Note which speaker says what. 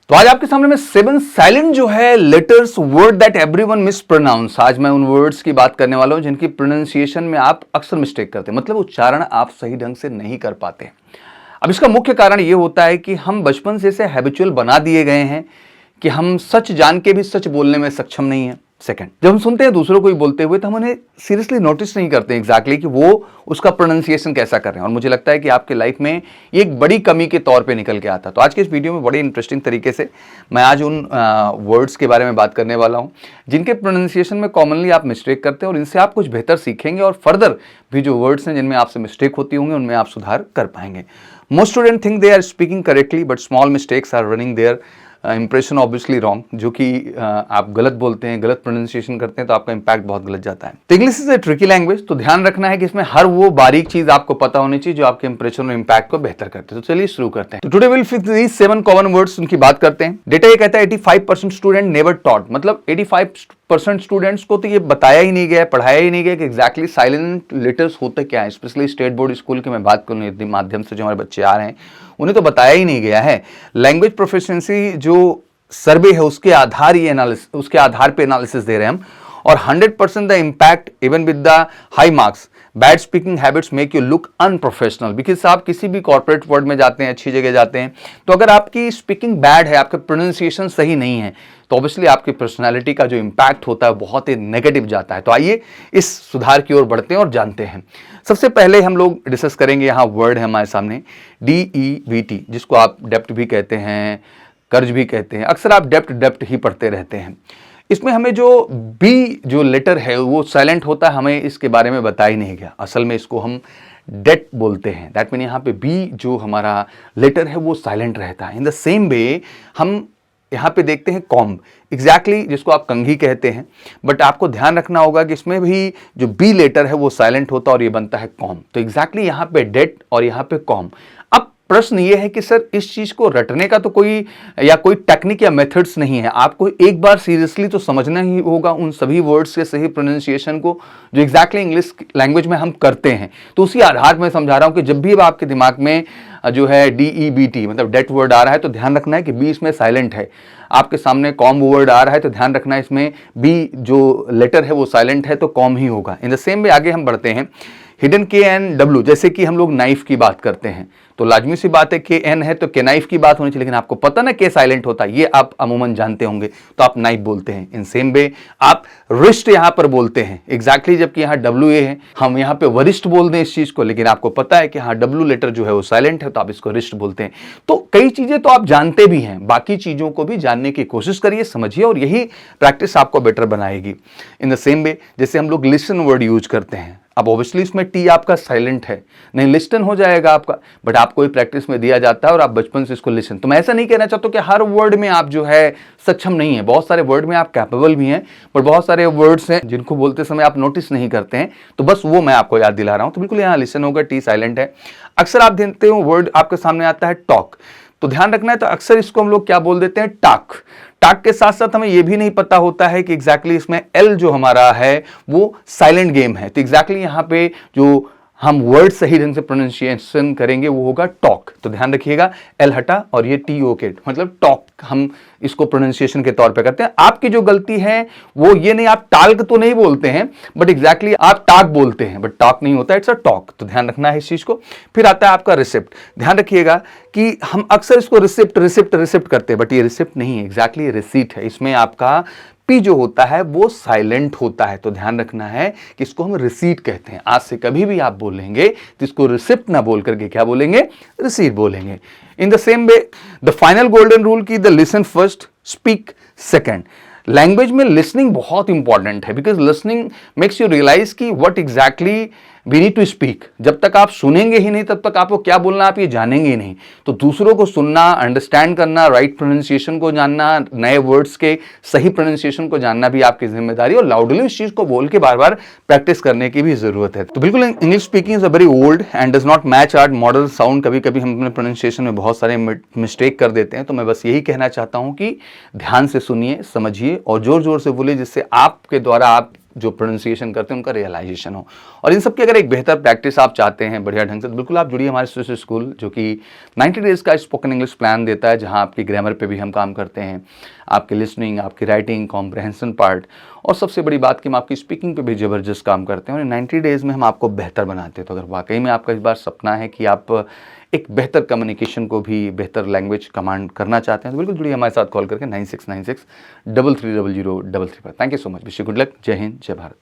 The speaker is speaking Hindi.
Speaker 1: तो आज आपके सामने में 7 साइलेंट जो है letters word that everyone mispronounce. आज मैं उन वर्ड्स की बात करने वाला हूं जिनकी प्रोनाउंसिएशन में आप अक्सर मिस्टेक करते हैं, मतलब उच्चारण आप सही ढंग से नहीं कर पाते। अब इसका मुख्य कारण यह होता है कि हम बचपन से इसे हैबिचुअल बना दिए गए हैं कि हम सच जान के भी सच बोलने में सक्षम नहीं है। सेकंड, जब हम सुनते हैं दूसरों को ही बोलते हुए तो हम उन्हें सीरियसली नोटिस नहीं करते एग्जैक्टली कि वो उसका प्रोनाउंसिएशन कैसा कर रहे हैं, और मुझे लगता है कि आपके लाइफ में ये एक बड़ी कमी के तौर पे निकल के आता है। तो आज के इस वीडियो में बड़े इंटरेस्टिंग तरीके से मैं आज उन वर्ड्स के बारे में बात करने वाला हूं जिनके प्रोनाउंसिएशन में कॉमनली आप मिस्टेक करते हैं, और इनसे आप कुछ बेहतर सीखेंगे और फर्दर भी जो वर्ड्स हैं जिनमें आपसे मिस्टेक होती होंगे उनमें आप सुधार कर पाएंगे। Most student think they are speaking correctly but small mistakes are running their impression obviously wrong, जो कि आप गलत बोलते हैं, गलत प्रोनाउंसिएशन करते हैं तो आपका इंपैक्ट बहुत गलत जाता है। तो English is a tricky language, तो ध्यान रखना है कि इसमें हर वो बारीक चीज आपको पता होनी चाहिए जो आपके इंप्रेशन और इंपैक्ट को बेहतर करते हैं। तो चलिए शुरू करते हैं। तो today will fix these 7 common words, उनकी बात करते हैं। डेटा ये कहता है 85% स्टूडेंट नेवर टॉट, मतलब 85% स्टूडेंट्स को तो ये बताया ही नहीं गया, पढ़ाया ही नहीं गया कि एग्जैक्टली साइलेंट लेटर्स होते क्या है। स्पेशली स्टेट बोर्ड स्कूल की मैं बात करूँ इतने माध्यम से जो हमारे बच्चे आ रहे हैं उन्हें तो बताया ही नहीं गया है। लैंग्वेज प्रोफिशिएंसी जो सर्वे है उसके आधार पे एनालिसिस दे रहे हैं हम, और 100% the impact even with the high marks bad speaking habits make you look unprofessional. Because आप किसी भी कॉर्पोरेट वर्ल्ड में जाते हैं, अच्छी जगह जाते हैं, तो अगर आपकी स्पीकिंग बैड है, आपका प्रोनाउंसिएशन सही नहीं है, तो ऑब्वियसली आपकी पर्सनालिटी का जो इम्पैक्ट होता है बहुत ही नेगेटिव जाता है। तो आइए इस सुधार की ओर बढ़ते हैं और जानते हैं। सबसे पहले हम लोग डिस्कस करेंगे, यहाँ वर्ड है हमारे सामने DEVT, जिसको आप डेप्ट भी कहते हैं, कर्ज भी कहते हैं। अक्सर आप डेप्ट ही पढ़ते रहते हैं। इसमें हमें जो बी जो लेटर है वो साइलेंट होता है, हमें इसके बारे में बताया ही नहीं गया। असल में इसको हम डेट बोलते हैं। दैट मीन यहाँ पे बी जो हमारा लेटर है वो साइलेंट रहता है। इन द सेम वे हम यहाँ पे देखते हैं कॉम्ब, एग्जैक्टली जिसको आप कंघी कहते हैं, बट आपको ध्यान रखना होगा कि इसमें भी जो बी लेटर है वो साइलेंट होता है और ये बनता है कॉम। तो एग्जैक्टली यहाँ पे डेट और यहाँ पे कॉम। अब प्रश्न ये है कि सर इस चीज को रटने का तो कोई टेक्निक या मेथड्स नहीं है। आपको एक बार सीरियसली तो समझना ही होगा उन सभी वर्ड्स के सही प्रोनाउंसिएशन को जो एग्जैक्टली इंग्लिश लैंग्वेज में हम करते हैं। तो उसी आधार में समझा रहा हूं कि जब भी आपके दिमाग में जो है DEBT मतलब डेट वर्ड आ रहा है तो ध्यान रखना है कि बी इसमें साइलेंट है। आपके सामने कॉम वर्ड आ रहा है तो ध्यान रखना है इसमें बी जो लेटर है वो साइलेंट है, तो कॉम ही होगा। इन द सेम वे आगे हम बढ़ते हैं। हिडन KNW, जैसे कि हम लोग नाइफ की बात करते हैं तो लाजमी सी बात है KN है तो के नाइफ की बात होनी चाहिए, लेकिन आपको पता ना के साइलेंट होता है, ये आप अमूमन जानते होंगे तो आप नाइफ बोलते हैं। इन सेम वे आप रिस्ट यहां पर बोलते हैं एग्जैक्टली, जबकि यहाँ WA है, हम यहाँ पे वरिष्ठ बोल दें इस चीज को, लेकिन आपको पता है कि हाँ W लेटर जो है वो साइलेंट है तो आप इसको रिस्ट बोलते हैं। तो कई चीजें तो आप जानते भी हैं, बाकी चीजों को भी जानने की कोशिश करिए, समझिए, और यही प्रैक्टिस आपको बेटर बनाएगी। इन द सेम वे जैसे हम लोग लिसन वर्ड यूज करते हैं, अब ऑब्वियसली इसमें टी आपका साइलेंट है, नहीं लिस्टन हो जाएगा आपका, बट आपको ये प्रैक्टिस में दिया जाता है और आप बचपन से इसको लिसन। तो मैं ऐसा नहीं कहना चाहता कि हर वर्ड में आप जो है सक्षम नहीं है, बहुत सारे वर्ड में आप कैपेबल भी हैं, पर बहुत सारे वर्ड्स हैं जिनको बोलते समय आप नोटिस नहीं करते हैं, तो बस वो मैं आपको याद दिला रहा हूं। तो बिल्कुल यहाँ लिसन होगा, टी साइलेंट है। अक्सर आप देखते हो वर्ड आपके सामने आता है टॉक, तो ध्यान रखना है, तो अक्सर इसको हम लोग क्या बोल देते हैं, टाक। टाक के साथ साथ हमें यह भी नहीं पता होता है कि एग्जैक्टली इसमें एल जो हमारा है वो साइलेंट गेम है। तो एग्जैक्टली यहां पे जो हम वर्ड सही ढंग से प्रोनाउंसिएशन करेंगे वो होगा टॉक। तो ध्यान रखिएगा, एल हटा और ये TOK मतलब टॉक, हम इसको प्रोनाउंसिएशन के तौर पे करते हैं। आपकी जो गलती है वो ये नहीं, आप टाल्क तो नहीं बोलते हैं बट एग्जैक्टली आप टाक बोलते हैं, बट टॉक नहीं होता, इट्स अ टॉक। तो ध्यान रखना है इस चीज को। फिर आता है आपका रिसिप्ट। ध्यान रखिएगा कि हम अक्सर इसको रिसिप्ट करते हैं, बट ये रिसिप्ट नहीं है, एग्जैक्टली रिसीट है। इसमें आपका पी जो होता है वो साइलेंट होता है, तो ध्यान रखना है कि इसको हम रिसीट कहते हैं। आज से कभी भी आप बोलेंगे तो इसको रिसिप्ट ना बोल करके क्या बोलेंगे, रिसीट बोलेंगे। In the same way the final golden rule की the listen first speak second. Language में लिसनिंग बहुत इंपॉर्टेंट है, because listening makes you realise कि what exactly we need to speak. जब तक आप सुनेंगे ही नहीं तब तक आपको क्या बोलना आप ये जानेंगे ही नहीं। तो दूसरों को सुनना, अंडरस्टैंड करना, राइट प्रोनाउंसिएशन को जानना, नए वर्ड्स के सही प्रोनाउंसिएशन को जानना भी आपकी जिम्मेदारी, और लाउडली उस चीज को बोल के बार बार प्रैक्टिस करने की भी जरूरत है। तो बिल्कुल English speaking is a very old and does not match our modern sound. कभी कभी हम अपने प्रोनाउंसिएशन में बहुत सारे मिस्टेक कर देते हैं, तो मैं बस यही कहना चाहता हूं कि ध्यान से सुनिए, समझिए और जोर जोर से बोलिए, जिससे आपके द्वारा आप जो प्रोनाउंसिएशन करते हैं उनका रियलाइजेशन हो। और इन सब की अगर एक बेहतर प्रैक्टिस आप चाहते हैं बढ़िया ढंग से, तो बिल्कुल आप जुड़िए हमारे स्विस स्कूल, जो कि 90 डेज़ का स्पोकन इंग्लिश प्लान देता है, जहां आपकी ग्रामर पे भी हम काम करते हैं, आपकी लिसनिंग, आपकी राइटिंग, कॉम्प्रहेंशन पार्ट, और सबसे बड़ी बात कि हम आपकी स्पीकिंग पे भी ज़बरदस्त काम करते हैं और 90 डेज़ में हम आपको बेहतर बनाते हैं। तो अगर वाकई में आपका इस बार सपना है कि आप एक बेहतर कम्युनिकेशन को भी, बेहतर लैंग्वेज कमांड करना चाहते हैं, तो बिल्कुल जुड़िए हमारे साथ कॉल करके 9696 3300 33 पर। Thank you so much. Wish you good luck. जय हिंद, जय भारत।